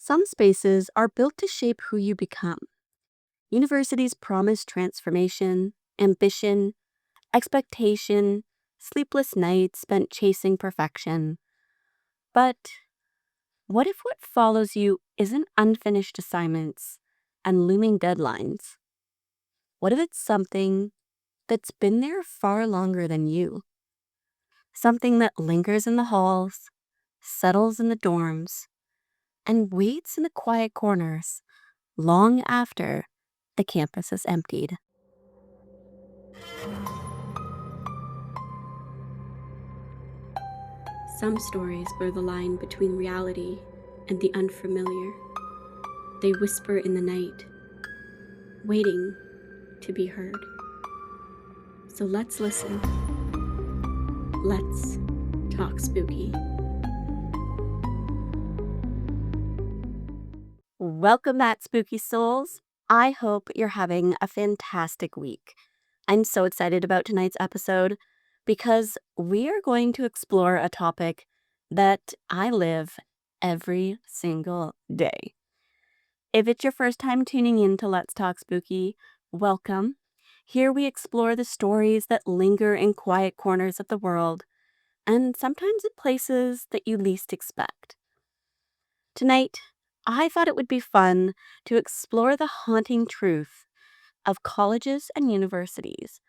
Some spaces are built to shape who you become. Universities promise transformation, ambition, expectation, sleepless nights spent chasing perfection. But what if what follows you isn't unfinished assignments and looming deadlines? What if it's something that's been there far longer than you? Something that lingers in the halls, settles in the dorms, and waits in the quiet corners long after the campus is emptied. Some stories blur the line between reality and the unfamiliar. They whisper in the night, waiting to be heard. So let's listen. Let's talk spooky. Welcome back, spooky souls. I hope you're having a fantastic week. I'm so excited about tonight's episode because we are going to explore a topic that I live every single day. If it's your first time tuning in to Let's Talk Spooky, welcome. Here we explore the stories that linger in quiet corners of the world and sometimes in places that you least expect. Tonight, I thought it would be fun to explore the haunting truth of colleges and universities.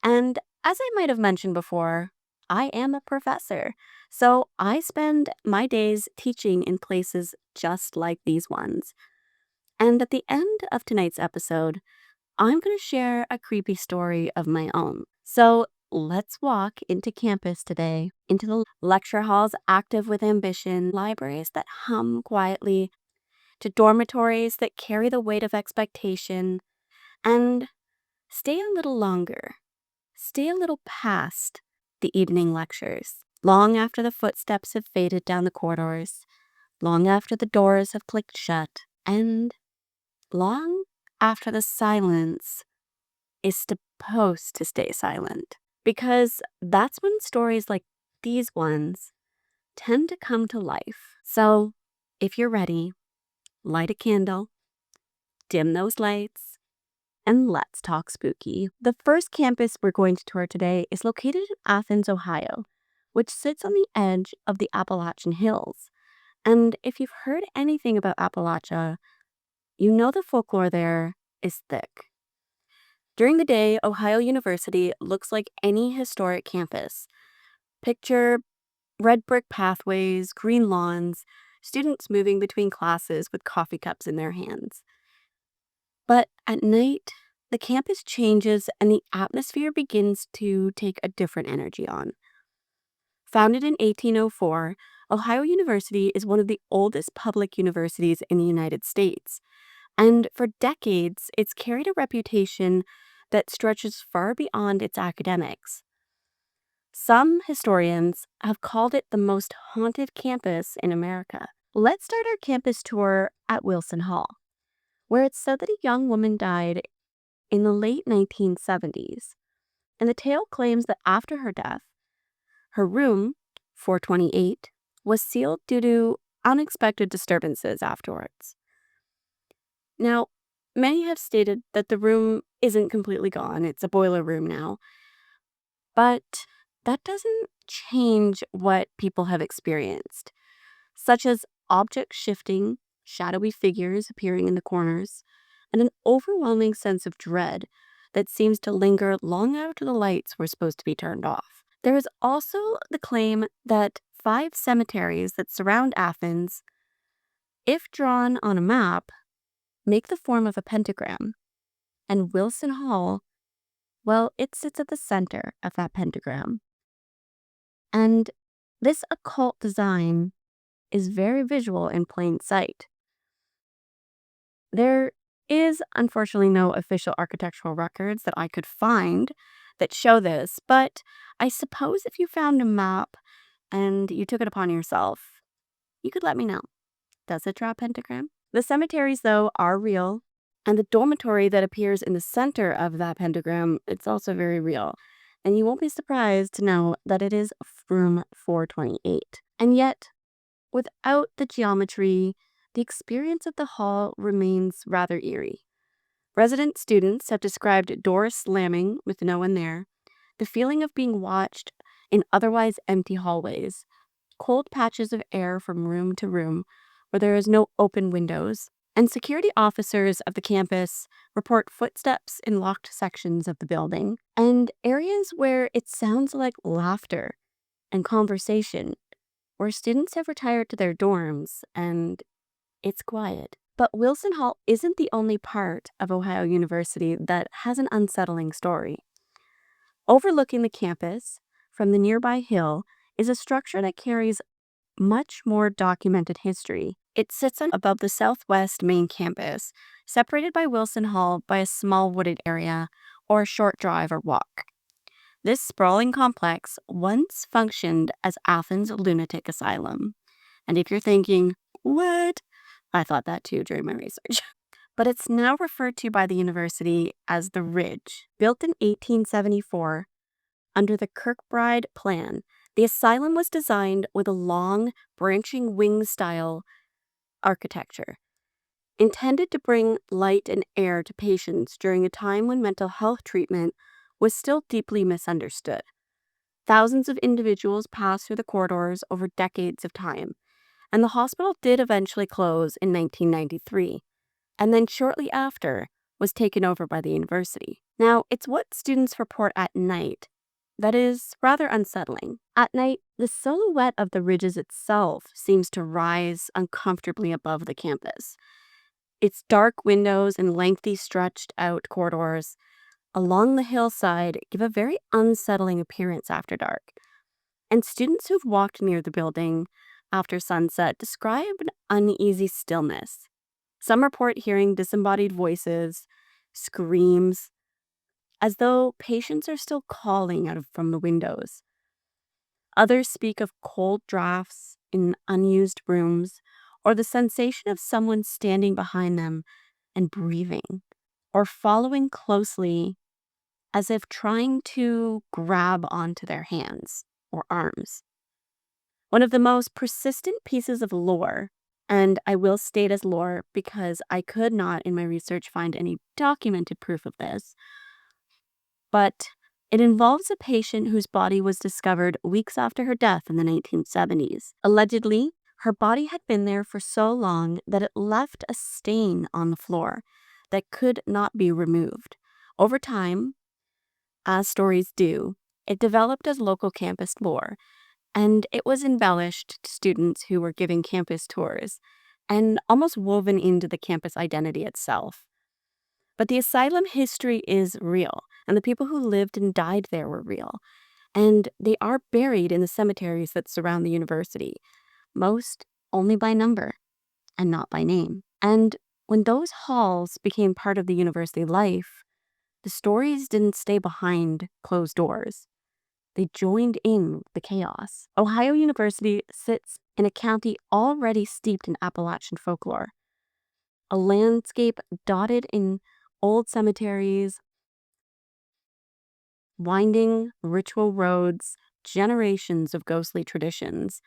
And as I might have mentioned before, I am a professor, so I spend my days teaching in places just like these ones. And at the end of tonight's episode, I'm going to share a creepy story of my own. So let's walk into campus today, into the lecture halls active with ambition, libraries that hum quietly, to dormitories that carry the weight of expectation, and stay a little longer, stay a little past the evening lectures, long after the footsteps have faded down the corridors, long after the doors have clicked shut, and long after the silence is supposed to stay silent. Because that's when stories like these ones tend to come to life. So if you're ready, light a candle, dim those lights, and let's talk spooky. The first campus we're going to tour today is located in Athens, Ohio, which sits on the edge of the Appalachian Hills. And if you've heard anything about Appalachia, you know the folklore there is thick. During the day, Ohio University looks like any historic campus. Picture red brick pathways, green lawns, students moving between classes with coffee cups in their hands. But at night, the campus changes and the atmosphere begins to take a different energy on. Founded in 1804, Ohio University is one of the oldest public universities in the United States. And for decades, it's carried a reputation that stretches far beyond its academics. Some historians have called it the most haunted campus in America. Let's start our campus tour at Wilson Hall, where it's said that a young woman died in the late 1970s. And the tale claims that after her death, her room, 428, was sealed due to unexpected disturbances afterwards. Now, many have stated that the room isn't completely gone, it's a boiler room now. But that doesn't change what people have experienced, such as objects shifting, shadowy figures appearing in the corners, and an overwhelming sense of dread that seems to linger long after the lights were supposed to be turned off. There is also the claim that 5 cemeteries that surround Athens, if drawn on a map, make the form of a pentagram, and Wilson Hall, well, it sits at the center of that pentagram. And this occult design is very visual in plain sight. There is unfortunately no official architectural records that I could find that show this, but I suppose if you found a map and you took it upon yourself, you could let me know. Does it draw a pentagram? The cemeteries, though, are real, and the dormitory that appears in the center of that pentagram, it's also very real. And you won't be surprised to know that it is room 428. And yet, without the geometry, the experience of the hall remains rather eerie. Resident students have described doors slamming with no one there, the feeling of being watched in otherwise empty hallways, cold patches of air from room to room where there is no open windows, and security officers of the campus report footsteps in locked sections of the building, and areas where it sounds like laughter and conversation, where students have retired to their dorms and it's quiet. But Wilson Hall isn't the only part of Ohio University that has an unsettling story. Overlooking the campus from the nearby hill is a structure that carries much more documented history. It sits above the southwest main campus, separated by Wilson Hall by a small wooded area or a short drive or walk. This sprawling complex once functioned as Athens' Lunatic Asylum. And if you're thinking, what? I thought that too during my research. But it's now referred to by the university as the Ridge. Built in 1874 under the Kirkbride Plan, the asylum was designed with a long, branching wing-style architecture, intended to bring light and air to patients during a time when mental health treatment was still deeply misunderstood. Thousands of individuals passed through the corridors over decades of time, and the hospital did eventually close in 1993, and then shortly after was taken over by the university. Now, it's what students report at night that is rather unsettling. At night, the silhouette of the ridges itself seems to rise uncomfortably above the campus. Its dark windows and lengthy stretched out corridors along the hillside give a very unsettling appearance after dark. And students who've walked near the building after sunset describe an uneasy stillness. Some report hearing disembodied voices, screams, as though patients are still calling from the windows. Others speak of cold drafts in unused rooms, or the sensation of someone standing behind them and breathing, or following closely as if trying to grab onto their hands or arms. One of the most persistent pieces of lore, and I will state as lore because I could not in my research find any documented proof of this, but it involves a patient whose body was discovered weeks after her death in the 1970s. Allegedly, her body had been there for so long that it left a stain on the floor that could not be removed. Over time, as stories do, it developed as local campus lore, and it was embellished to students who were giving campus tours and almost woven into the campus identity itself. But the asylum history is real, and the people who lived and died there were real, and they are buried in the cemeteries that surround the university, most only by number and not by name. And when those halls became part of the university life, the stories didn't stay behind closed doors. They joined in the chaos. Ohio University sits in a county already steeped in Appalachian folklore, a landscape dotted in old cemeteries, winding ritual roads, generations of ghostly traditions.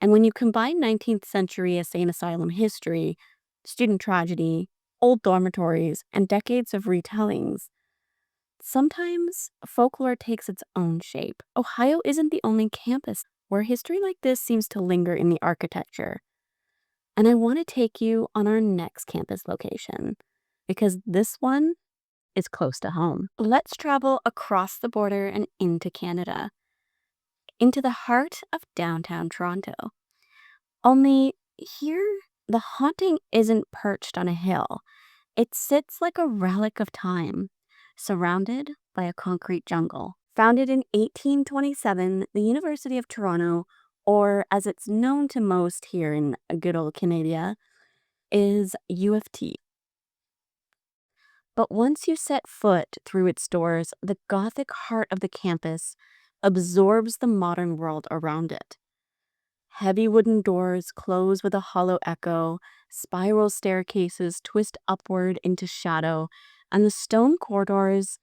And when you combine 19th century insane asylum history, student tragedy, old dormitories, and decades of retellings, sometimes folklore takes its own shape. Ohio isn't the only campus where history like this seems to linger in the architecture. And I want to take you on our next campus location because this one is close to home. Let's travel across the border and into Canada, into the heart of downtown Toronto. Only here, the haunting isn't perched on a hill. It sits like a relic of time, surrounded by a concrete jungle. Founded in 1827, the University of Toronto, or as it's known to most here in good old Canada, is U of T. But once you set foot through its doors, the Gothic heart of the campus absorbs the modern world around it. Heavy wooden doors close with a hollow echo, spiral staircases twist upward into shadow, and the stone corridors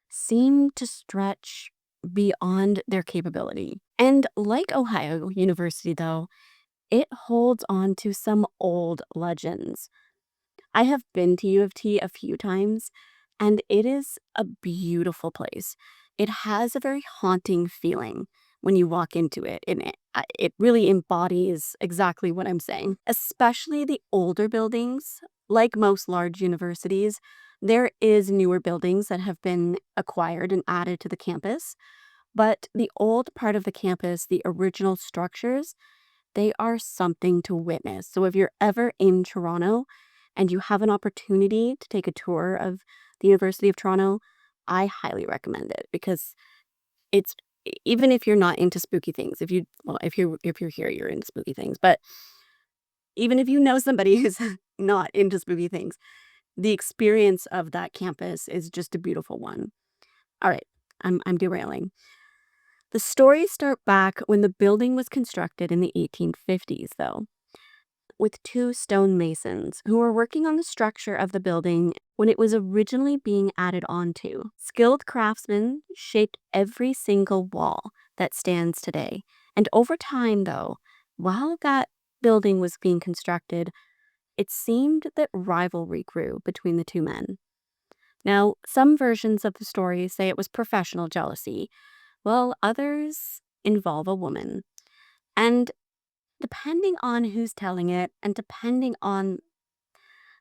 seem to stretch beyond their capability. And like Ohio University, though, it holds on to some old legends. I have been to U of T a few times, and it is a beautiful place. It has a very haunting feeling when you walk into it, and it really embodies exactly what I'm saying. Especially the older buildings, like most large universities, there is newer buildings that have been acquired and added to the campus, but the old part of the campus, the original structures, they are something to witness. So if you're ever in Toronto and you have an opportunity to take a tour of the University of Toronto, I highly recommend it because it's even if you're not into spooky things, if you're here, you're into spooky things. But even if you know somebody who's not into spooky things, the experience of that campus is just a beautiful one. All right, I'm derailing. The stories start back when the building was constructed in the 1850s, though, with two stonemasons who were working on the structure of the building when it was originally being added onto. Skilled craftsmen shaped every single wall that stands today. And over time, though, while that building was being constructed, it seemed that rivalry grew between the two men. Now, some versions of the story say it was professional jealousy, while others involve a woman. And depending on who's telling it and depending on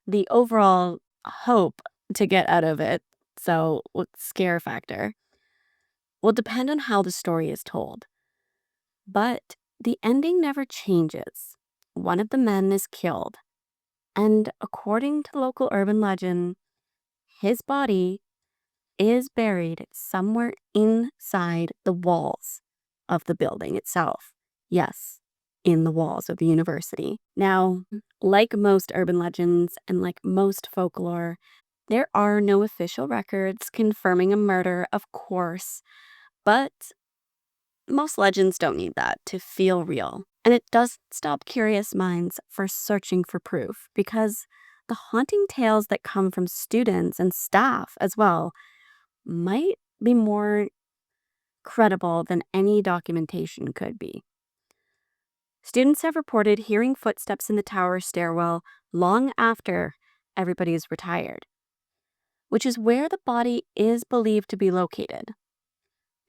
the overall hope to get out of it, so what scare factor, will depend on how the story is told. But the ending never changes. One of the men is killed, and according to local urban legend, his body is buried somewhere inside the walls of the building itself. Yes, in the walls of the university. Now, like most urban legends and like most folklore, there are no official records confirming a murder, of course, but most legends don't need that to feel real. And it doesn't stop curious minds for searching for proof because the haunting tales that come from students and staff as well might be more credible than any documentation could be. Students have reported hearing footsteps in the tower stairwell long after everybody is retired, which is where the body is believed to be located.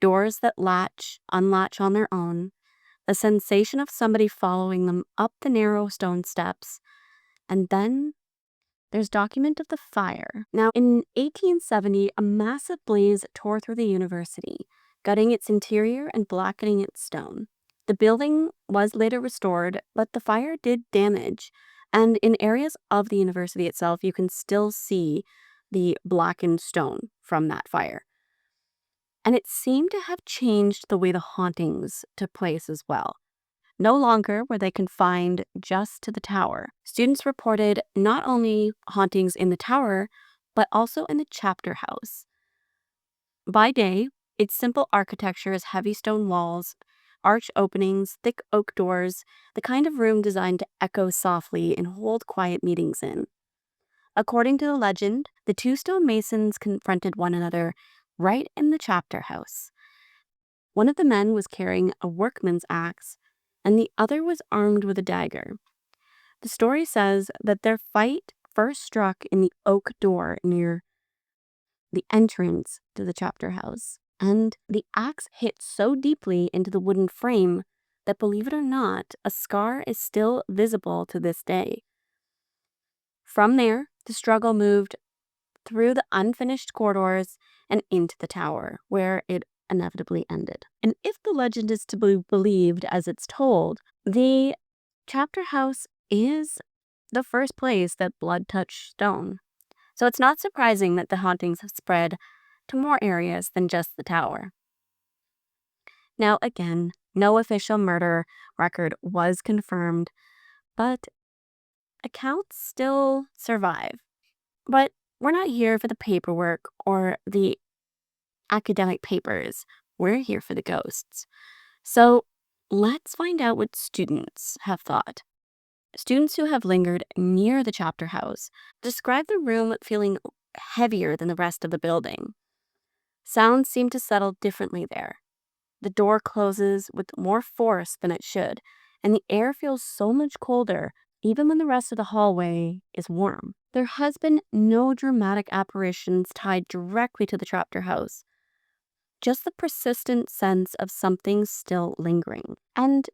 Doors that unlatch on their own, the sensation of somebody following them up the narrow stone steps, and then there's document of the fire. Now, in 1870, a massive blaze tore through the university, gutting its interior and blackening its stone. The building was later restored, but the fire did damage. And in areas of the university itself, you can still see the blackened stone from that fire. And it seemed to have changed the way the hauntings took place as well. No longer were they confined just to the tower. Students reported not only hauntings in the tower, but also in the chapter house. By day, its simple architecture is heavy stone walls, arch openings, thick oak doors, the kind of room designed to echo softly and hold quiet meetings in. According to the legend, the two stonemasons confronted one another right in the chapter house. One of the men was carrying a workman's axe, and the other was armed with a dagger. The story says that their fight first struck in the oak door near the entrance to the chapter house, and the axe hit so deeply into the wooden frame that, believe it or not, a scar is still visible to this day. From there, the struggle moved through the unfinished corridors and into the tower, where it inevitably ended. And if the legend is to be believed as it's told, the chapter house is the first place that blood touched stone. So it's not surprising that the hauntings have spread to more areas than just the tower. Now, again, no official murder record was confirmed, but accounts still survive. But we're not here for the paperwork or the academic papers. We're here for the ghosts. So let's find out what students have thought. Students who have lingered near the chapter house describe the room feeling heavier than the rest of the building. Sounds seem to settle differently there. The door closes with more force than it should, and the air feels so much colder, even when the rest of the hallway is warm. There has been no dramatic apparitions tied directly to the chapter house, just the persistent sense of something still lingering. And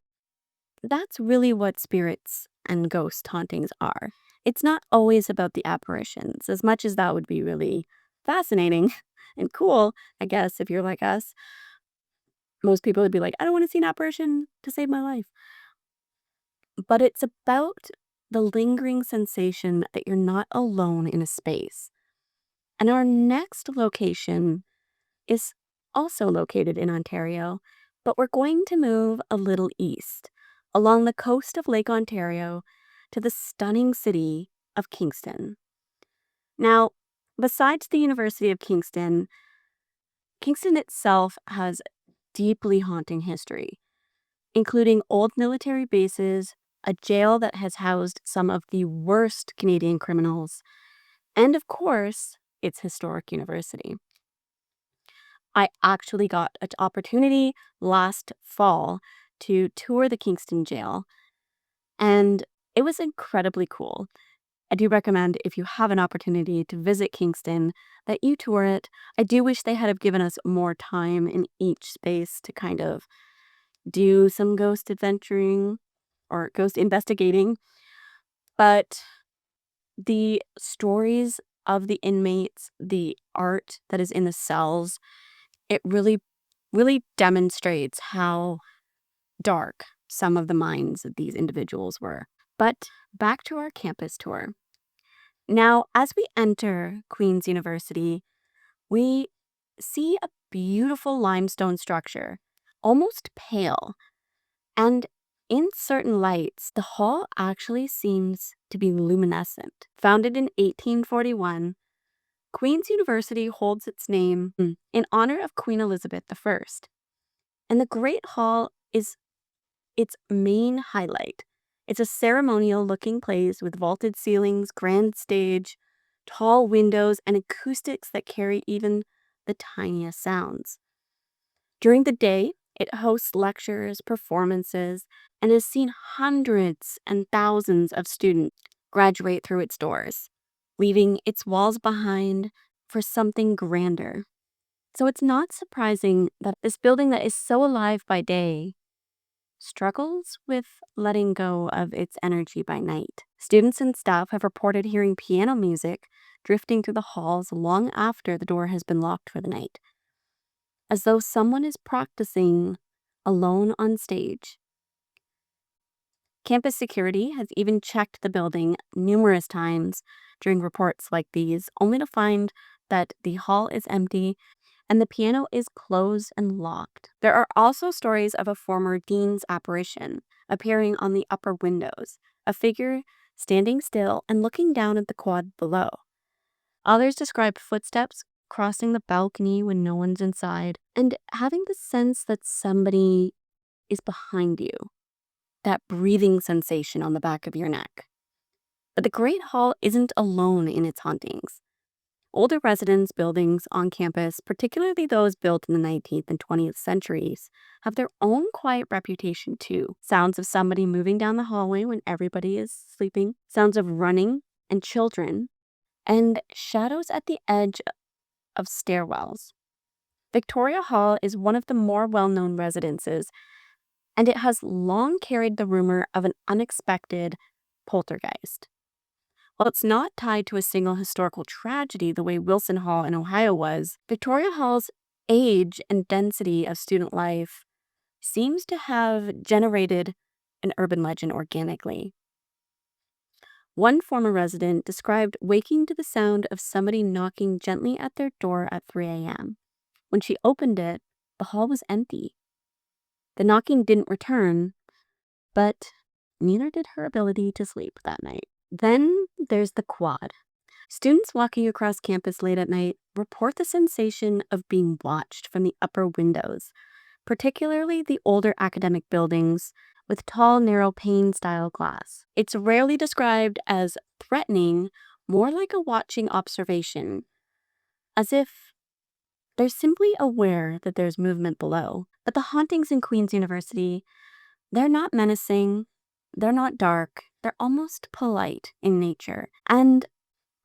that's really what spirits and ghost hauntings are. It's not always about the apparitions, as much as that would be really fascinating and cool, I guess, if you're like us. Most people would be like, I don't want to see an apparition to save my life. But it's about the lingering sensation that you're not alone in a space. And our next location is also located in Ontario, but we're going to move a little east, along the coast of Lake Ontario, to the stunning city of Kingston. Now, besides the University of Kingston, Kingston itself has deeply haunting history, including old military bases, a jail that has housed some of the worst Canadian criminals, and of course, its historic university. I actually got an opportunity last fall to tour the Kingston jail, and it was incredibly cool. I do recommend, if you have an opportunity to visit Kingston, that you tour it. I do wish they had have given us more time in each space to kind of do some ghost adventuring or ghost investigating, but the stories of the inmates, the art that is in the cells, it really demonstrates how dark some of the minds of these individuals were. But back to our campus tour. Now, as we enter Queen's University, we see a beautiful limestone structure, almost pale, and in certain lights, the hall actually seems to be luminescent. Founded in 1841, Queen's University holds its name in honor of Queen Elizabeth I. And the Great Hall is its main highlight. It's a ceremonial looking place with vaulted ceilings, grand stage, tall windows, and acoustics that carry even the tiniest sounds. During the day, it hosts lectures, performances, and has seen hundreds and thousands of students graduate through its doors, leaving its walls behind for something grander. So it's not surprising that this building that is so alive by day struggles with letting go of its energy by night. Students and staff have reported hearing piano music drifting through the halls long after the door has been locked for the night, as though someone is practicing alone on stage. Campus security has even checked the building numerous times during reports like these, only to find that the hall is empty and the piano is closed and locked. There are also stories of a former dean's apparition appearing on the upper windows, a figure standing still and looking down at the quad below. Others describe footsteps crossing the balcony when no one's inside, and having the sense that somebody is behind you, that breathing sensation on the back of your neck. But the Great Hall isn't alone in its hauntings. Older residence buildings on campus, particularly those built in the 19th and 20th centuries, have their own quiet reputation too. Sounds of somebody moving down the hallway when everybody is sleeping, sounds of running and children, and shadows at the edge of stairwells. Victoria Hall is one of the more well-known residences, and it has long carried the rumor of an unexpected poltergeist. While it's not tied to a single historical tragedy the way Wilson Hall in Ohio was, Victoria Hall's age and density of student life seems to have generated an urban legend organically. One former resident described waking to the sound of somebody knocking gently at their door at 3 a.m. When she opened it, the hall was empty. The knocking didn't return, but neither did her ability to sleep that night. Then there's the quad. Students walking across campus late at night report the sensation of being watched from the upper windows, particularly the older academic buildings with tall, narrow pane-style glass. It's rarely described as threatening, more like a watching observation, as if they're simply aware that there's movement below. But the hauntings in Queen's University They're not menacing, they're not dark, they're almost polite in nature. And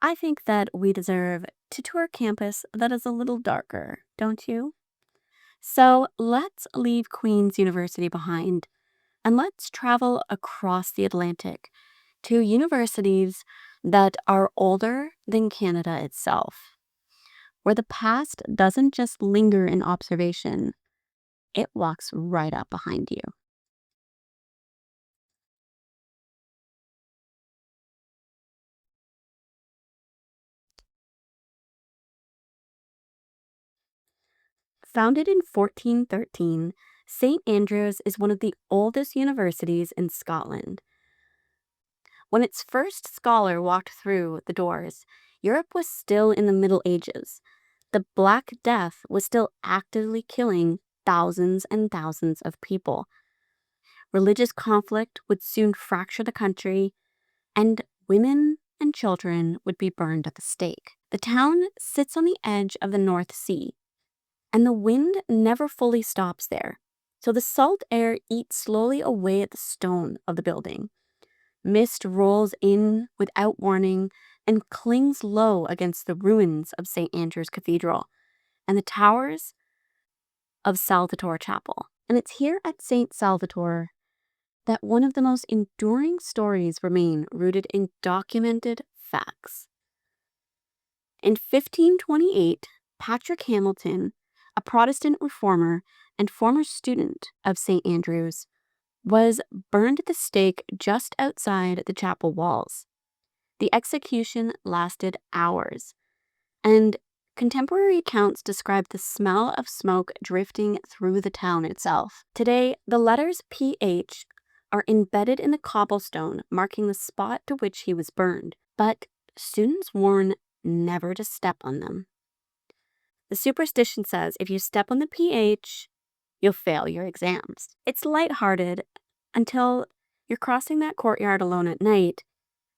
I think that we deserve to tour a campus that is a little darker, don't you? So let's leave Queen's University behind and let's travel across the Atlantic to universities that are older than Canada itself, where the past doesn't just linger in observation, it walks right up behind you. Founded in 1413, St. Andrews is one of the oldest universities in Scotland. When its first scholar walked through the doors, Europe was still in the Middle Ages. The Black Death was still actively killing thousands and thousands of people. Religious conflict would soon fracture the country, and women and children would be burned at the stake. The town sits on the edge of the North Sea, and the wind never fully stops there. So the salt air eats slowly away at the stone of the building. Mist rolls in without warning and clings low against the ruins of St. Andrew's Cathedral and the towers of Salvator Chapel. And it's here at St. Salvator that one of the most enduring stories remain rooted in documented facts. In 1528, Patrick Hamilton, a Protestant reformer and former student of St. Andrews, was burned at the stake just outside the chapel walls. The execution lasted hours, and contemporary accounts describe the smell of smoke drifting through the town itself. Today, the letters PH are embedded in the cobblestone marking the spot to which he was burned, but students warn never to step on them. The superstition says if you step on the PH, you'll fail your exams. It's lighthearted until you're crossing that courtyard alone at night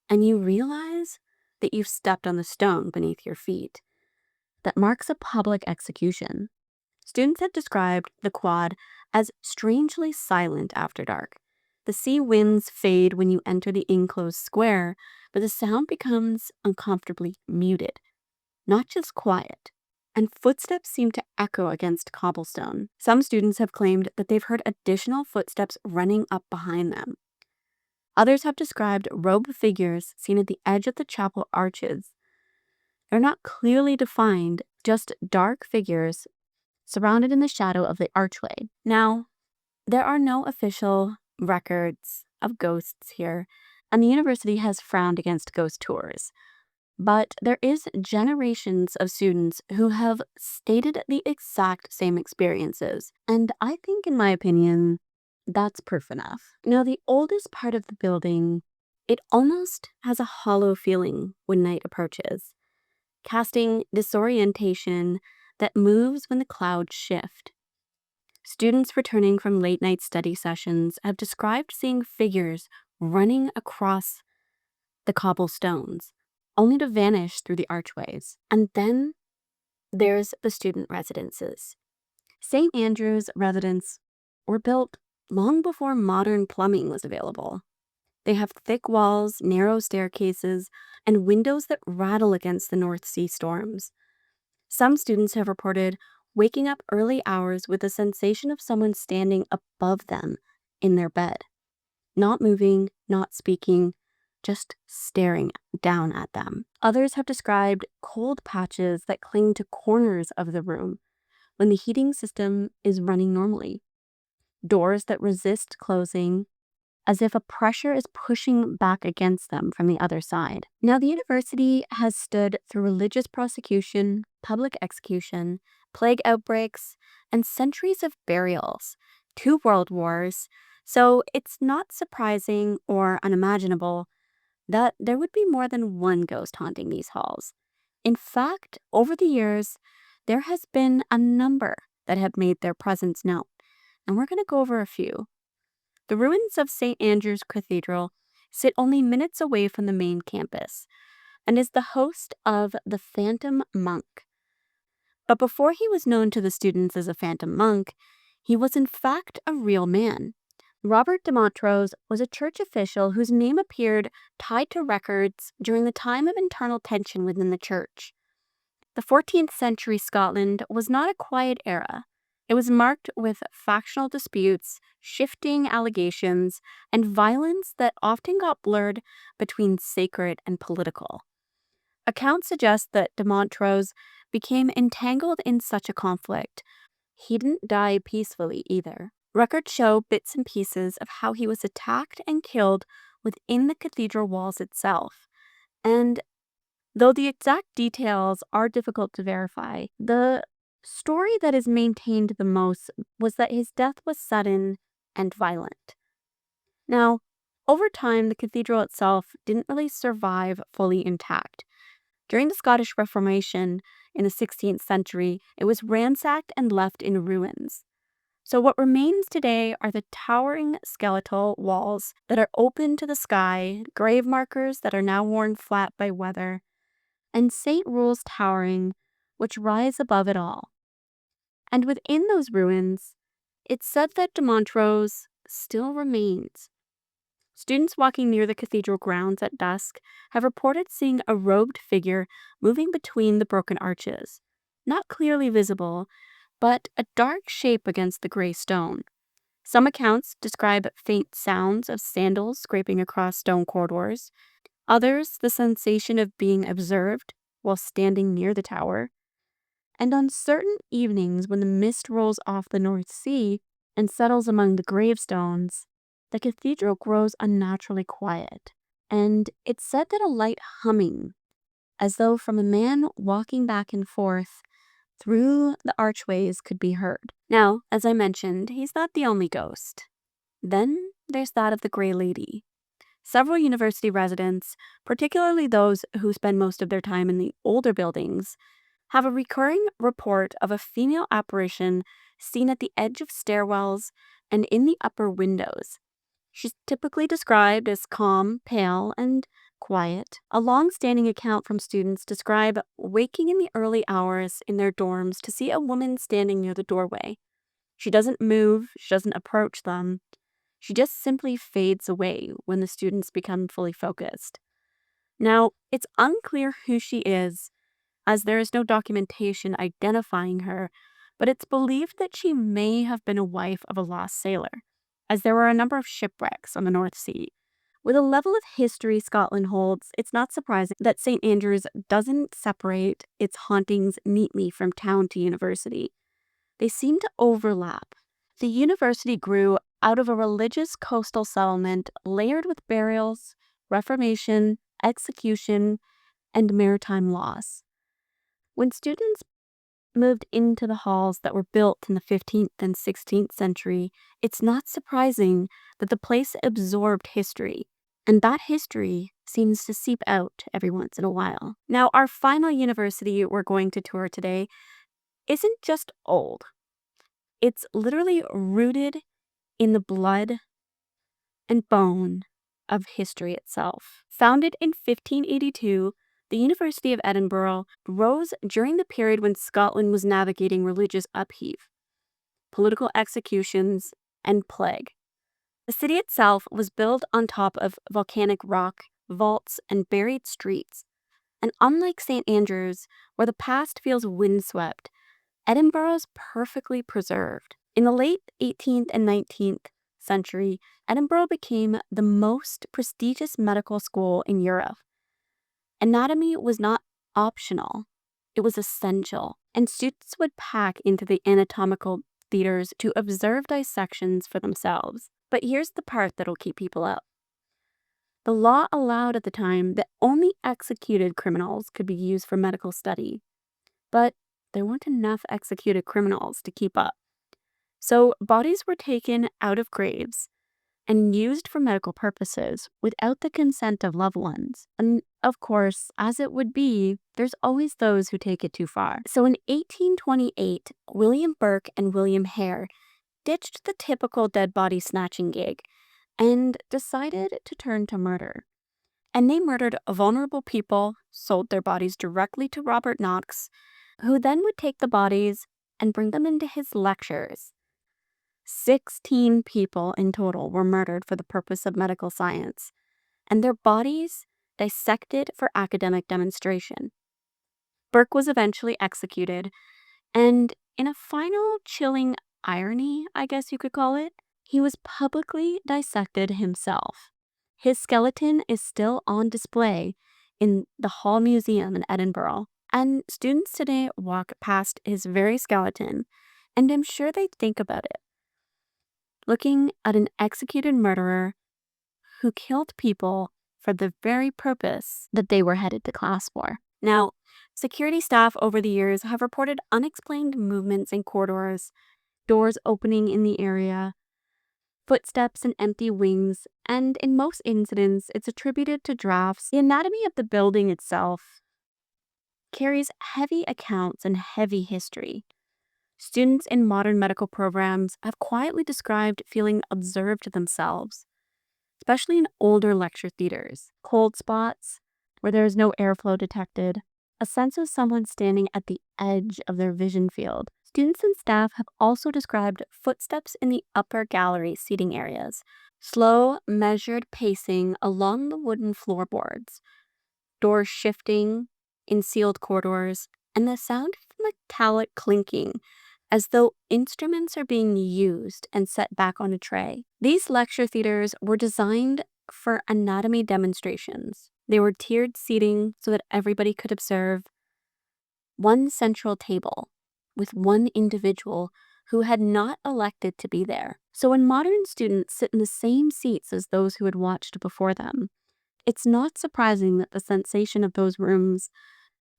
and you realize that you've stepped on the stone beneath your feet. That marks a public execution. Students have described the quad as strangely silent after dark. The sea winds fade when you enter the enclosed square, but the sound becomes uncomfortably muted, not just quiet. And footsteps seem to echo against cobblestone. Some students have claimed that they've heard additional footsteps running up behind them. Others have described robed figures seen at the edge of the chapel arches. They're not clearly defined, just dark figures surrounded in the shadow of the archway. Now, there are no official records of ghosts here, and the university has frowned against ghost tours. But there is generations of students who have stated the exact same experiences. And I think, in my opinion, that's proof enough. Now, the oldest part of the building, it almost has a hollow feeling when night approaches, casting disorientation that moves when the clouds shift. Students returning from late night study sessions have described seeing figures running across the cobblestones, only to vanish through the archways. And then there's the student residences. St. Andrew's residents were built long before modern plumbing was available. They have thick walls, narrow staircases, and windows that rattle against the North Sea storms. Some students have reported waking up early hours with the sensation of someone standing above them in their bed, not moving, not speaking, just staring down at them. Others have described cold patches that cling to corners of the room when the heating system is running normally, doors that resist closing as if a pressure is pushing back against them from the other side. Now, the university has stood through religious prosecution, public execution, plague outbreaks, and centuries of burials, 2 world wars, so it's not surprising or unimaginable that there would be more than one ghost haunting these halls. In fact, over the years, there has been a number that have made their presence known, and we're going to go over a few. The ruins of St. Andrew's Cathedral sit only minutes away from the main campus and is the host of the Phantom Monk. But before he was known to the students as a Phantom Monk, he was in fact a real man, Robert de Montrose was a church official whose name appeared tied to records during the time of internal tension within the church. The 14th century Scotland was not a quiet era. It was marked with factional disputes, shifting allegations, and violence that often got blurred between sacred and political. Accounts suggest that de Montrose became entangled in such a conflict. He didn't die peacefully either. Records show bits and pieces of how he was attacked and killed within the cathedral walls itself. And though the exact details are difficult to verify, the story that is maintained the most was that his death was sudden and violent. Now, over time, the cathedral itself didn't really survive fully intact. During the Scottish Reformation in the 16th century, it was ransacked and left in ruins. So what remains today are the towering skeletal walls that are open to the sky, grave markers that are now worn flat by weather, and St. Rule's towering, which rise above it all. And within those ruins, it's said that de Montrose still remains. Students walking near the cathedral grounds at dusk have reported seeing a robed figure moving between the broken arches, not clearly visible, but a dark shape against the gray stone. Some accounts describe faint sounds of sandals scraping across stone corridors, others the sensation of being observed while standing near the tower. And on certain evenings when the mist rolls off the North Sea and settles among the gravestones, the cathedral grows unnaturally quiet. And it's said that a light humming, as though from a man walking back and forth through the archways, could be heard. Now, as I mentioned, he's not the only ghost. Then there's that of the Grey Lady. Several university residents, particularly those who spend most of their time in the older buildings, have a recurring report of a female apparition seen at the edge of stairwells and in the upper windows. She's typically described as calm, pale, and quiet. A long-standing account from students describe waking in the early hours in their dorms to see a woman standing near the doorway. She doesn't move, she doesn't approach them. She just simply fades away when the students become fully focused. Now, it's unclear who she is, as there is no documentation identifying her, but it's believed that she may have been a wife of a lost sailor, as there were a number of shipwrecks on the North Sea. With the level of history Scotland holds, it's not surprising that St. Andrews doesn't separate its hauntings neatly from town to university. They seem to overlap. The university grew out of a religious coastal settlement layered with burials, reformation, execution, and maritime laws. When students moved into the halls that were built in the 15th and 16th century, it's not surprising that the place absorbed history, and that history seems to seep out every once in a while. Now, our final university we're going to tour today isn't just old. It's literally rooted in the blood and bone of history itself. Founded in 1582, the University of Edinburgh rose during the period when Scotland was navigating religious upheaval, political executions, and plague. The city itself was built on top of volcanic rock, vaults, and buried streets. And unlike St. Andrews, where the past feels windswept, Edinburgh's perfectly preserved. In the late 18th and 19th century, Edinburgh became the most prestigious medical school in Europe. Anatomy was not optional, it was essential, and students would pack into the anatomical theaters to observe dissections for themselves. But here's the part that'll keep people up. The law allowed at the time that only executed criminals could be used for medical study, but there weren't enough executed criminals to keep up. So bodies were taken out of graves and used for medical purposes without the consent of loved ones. And of course, as it would be, there's always those who take it too far. So in 1828, William Burke and William Hare ditched the typical dead body snatching gig and decided to turn to murder. And they murdered vulnerable people, sold their bodies directly to Robert Knox, who then would take the bodies and bring them into his lectures. 16 people in total were murdered for the purpose of medical science, and their bodies dissected for academic demonstration. Burke was eventually executed, and in a final chilling irony, I guess you could call it, he was publicly dissected himself. His skeleton is still on display in the Hall Museum in Edinburgh, and students today walk past his very skeleton, and I'm sure they think about it, looking at an executed murderer who killed people for the very purpose that they were headed to class for. Now, security staff over the years have reported unexplained movements in corridors, doors opening in the area, footsteps in empty wings, and in most incidents, it's attributed to drafts. The anatomy of the building itself carries heavy accounts and heavy history. Students in modern medical programs have quietly described feeling observed themselves, especially in older lecture theaters. Cold spots, where there is no airflow detected, a sense of someone standing at the edge of their vision field. Students and staff have also described footsteps in the upper gallery seating areas, slow, measured pacing along the wooden floorboards, doors shifting in sealed corridors, and the sound of metallic clinking as though instruments are being used and set back on a tray. These lecture theaters were designed for anatomy demonstrations. They were tiered seating so that everybody could observe one central table with one individual who had not elected to be there. So when modern students sit in the same seats as those who had watched before them, it's not surprising that the sensation of those rooms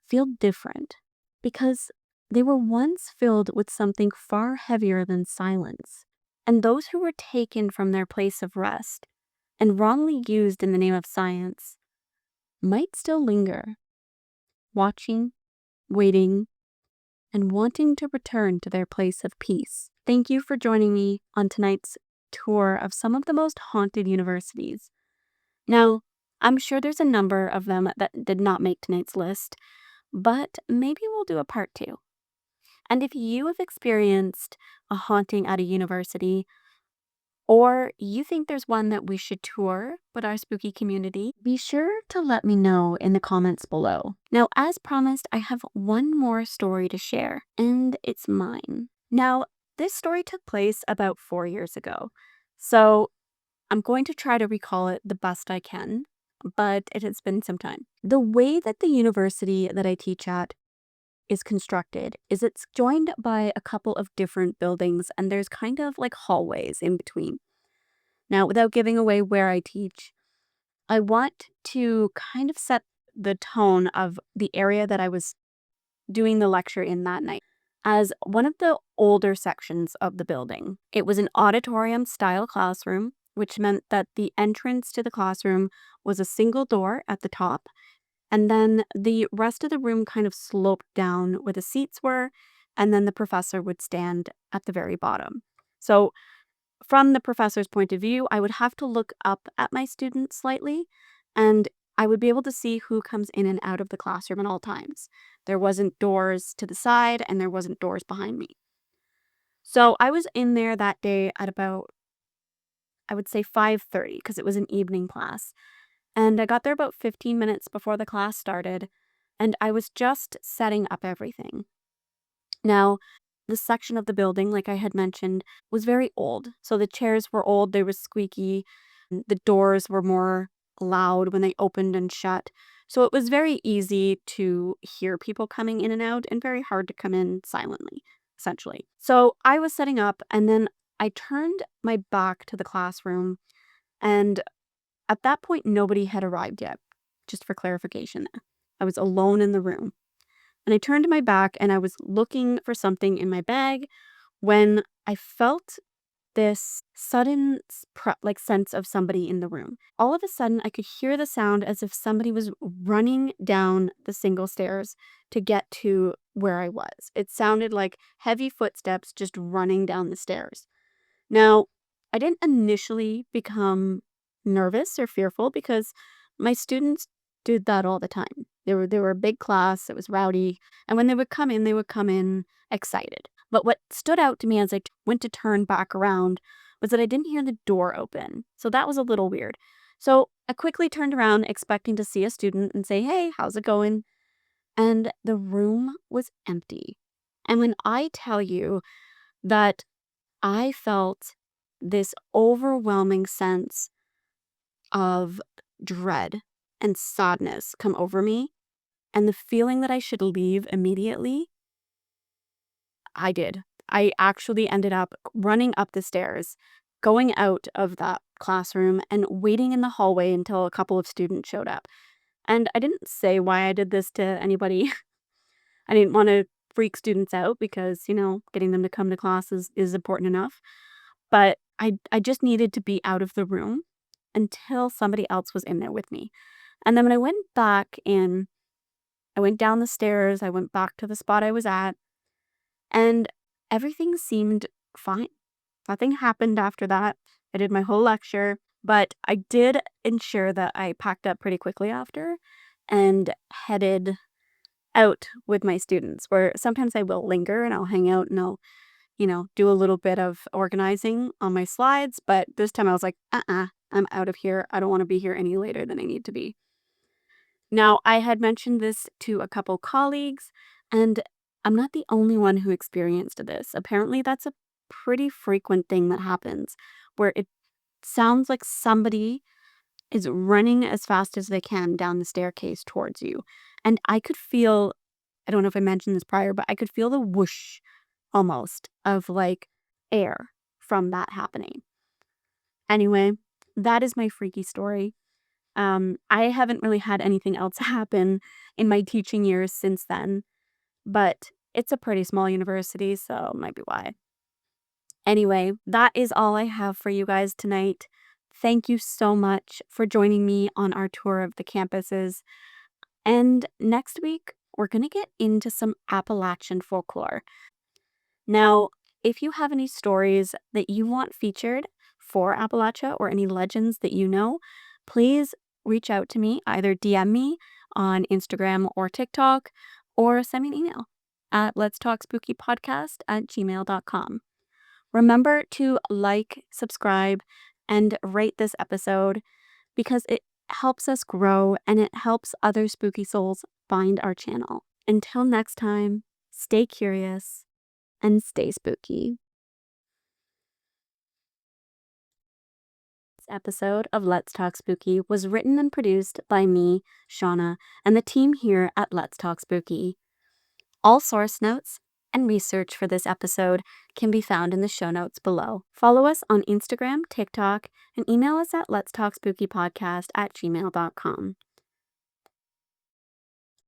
feel different, because they were once filled with something far heavier than silence. And those who were taken from their place of rest and wrongly used in the name of science might still linger, watching, waiting, and wanting to return to their place of peace. Thank you for joining me on tonight's tour of some of the most haunted universities. Now, I'm sure there's a number of them that did not make tonight's list, but maybe we'll do a part 2. And if you have experienced a haunting at a university, or you think there's one that we should tour with our spooky community, be sure to let me know in the comments below. Now, as promised, I have one more story to share, and it's mine. Now, this story took place about 4 years ago, so I'm going to try to recall it the best I can, but it has been some time. The way that the university that I teach at is constructed is it's joined by a couple of different buildings, and there's kind of like hallways in between. Now, without giving away where I teach, I want to kind of set the tone of the area that I was doing the lecture in that night as one of the older sections of the building. It was an auditorium style classroom, which meant that the entrance to the classroom was a single door at the top, and then the rest of the room kind of sloped down where the seats were, and then the professor would stand at the very bottom. So from the professor's point of view, I would have to look up at my students slightly, and I would be able to see who comes in and out of the classroom at all times. There wasn't doors to the side, and there wasn't doors behind me. So I was in there that day at about, I would say 5:30, because it was an evening class. And I got there about 15 minutes before the class started, and I was just setting up everything. Now, this section of the building, like I had mentioned, was very old. So the chairs were old, they were squeaky, and the doors were more loud when they opened and shut. So it was very easy to hear people coming in and out, and very hard to come in silently, essentially. So I was setting up, and then I turned my back to the classroom, and at that point, nobody had arrived yet, just for clarification. I was alone in the room. And I turned my back and I was looking for something in my bag when I felt this sudden sense of somebody in the room. All of a sudden, I could hear the sound as if somebody was running down the single stairs to get to where I was. It sounded like heavy footsteps just running down the stairs. Now, I didn't initially become nervous or fearful, because my students did that all the time. They were a big class, it was rowdy, and when they would come in excited. But what stood out to me as I went to turn back around was that I didn't hear the door open. So that was a little weird. So I quickly turned around expecting to see a student and say, "Hey, how's it going?" And the room was empty. And when I tell you that I felt this overwhelming sense of dread and sadness come over me, and the feeling that I should leave immediately, I did. I actually ended up running up the stairs, going out of that classroom, and waiting in the hallway until a couple of students showed up. And I didn't say why I did this to anybody. I didn't want to freak students out because, getting them to come to class is important enough. But I just needed to be out of the room until somebody else was in there with me. And then when I went back in, I went down the stairs, I went back to the spot I was at, and everything seemed fine. Nothing happened after that. I did my whole lecture, but I did ensure that I packed up pretty quickly after and headed out with my students, where sometimes I will linger and I'll hang out and I'll, do a little bit of organizing on my slides. But this time I was like, I'm out of here. I don't want to be here any later than I need to be. Now, I had mentioned this to a couple colleagues, and I'm not the only one who experienced this. Apparently, that's a pretty frequent thing that happens where it sounds like somebody is running as fast as they can down the staircase towards you. And I could feel, I don't know if I mentioned this prior, but I could feel the whoosh almost of like air from that happening. Anyway, that is my freaky story. I haven't really had anything else happen in my teaching years since then, but it's a pretty small university, so might be why. Anyway, that is all I have for you guys tonight. Thank you so much for joining me on our tour of the campuses. And next week, we're going to get into some Appalachian folklore. Now, if you have any stories that you want featured for Appalachia or any legends that you know, please reach out to me, either DM me on Instagram or TikTok, or send me an email at letstalkspookypodcast@gmail.com. Remember to like, subscribe, and rate this episode because it helps us grow and it helps other spooky souls find our channel. Until next time, stay curious and stay spooky. This episode of Let's Talk Spooky was written and produced by me, Shauna, and the team here at Let's Talk Spooky. All source notes and research for this episode can be found in the show notes below. Follow us on Instagram, TikTok, and email us at letstalkspookypodcast@gmail.com.